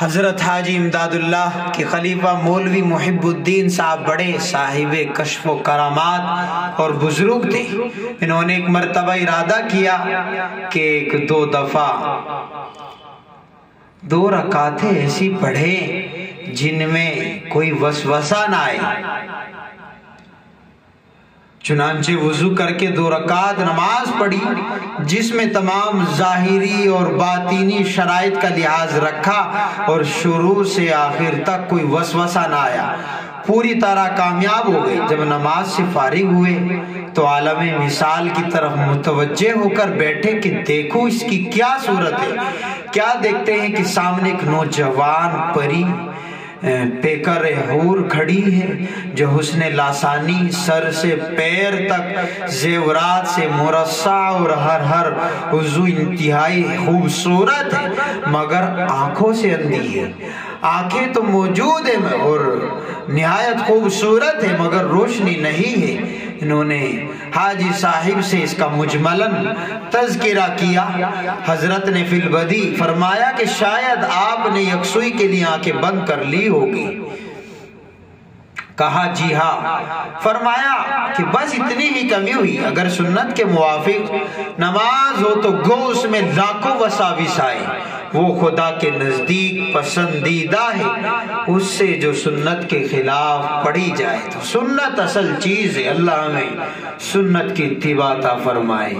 حضرت حاجی امداد اللہ کے خلیفہ مولوی محب الدین صاحب بڑے صاحب کشف و کرامات اور بزرگ تھے۔ انہوں نے ایک مرتبہ ارادہ کیا کہ ایک دو دفعہ 2 رکعتیں ایسی پڑھے جن میں کوئی وسوسہ نہ آئے۔ چنانچہ وضو کر کے 2 رکعت نماز پڑھی جس میں تمام ظاہری اور باطینی شرائط کا لحاظ رکھا اور شروع سے آخر تک کوئی وسوسہ نہ آیا، پوری طرح کامیاب ہو گئی۔ جب نماز سے فارغ ہوئے تو عالم مثال کی طرف متوجہ ہو کر بیٹھے کہ دیکھو اس کی کیا صورت ہے۔ کیا دیکھتے ہیں کہ سامنے ایک نوجوان پری پیکر حور کھڑی ہے جو حسن لاسانی سر سے پیر تک زیورات سے مرصع اور ہر عضو انتہائی خوبصورت ہے، مگر آنکھوں سے اندھی ہے۔ آنکھیں تو موجود ہیں اور نہایت خوبصورت ہے مگر روشنی نہیں ہے۔ انہوں نے حاجی صاحب سے اس کا مجملاً تذکرہ کیا۔ حضرت نے فی البدی فرمایا کہ شاید آپ نے یکسوئی کے لیے آنکھیں بند کر لی ہوگی۔ کہا جی ہاں۔ فرمایا کہ بس اتنی ہی کمی ہوئی، اگر سنت کے موافق نماز ہو تو گو اس میں لاکھوں وساوس آئے، وہ خدا کے نزدیک پسندیدہ ہے، اس سے جو سنت کے خلاف پڑھی جائے۔ تو سنت اصل چیز ہے، اللہ ہمیں سنت کی اتباع عطا فرمائے۔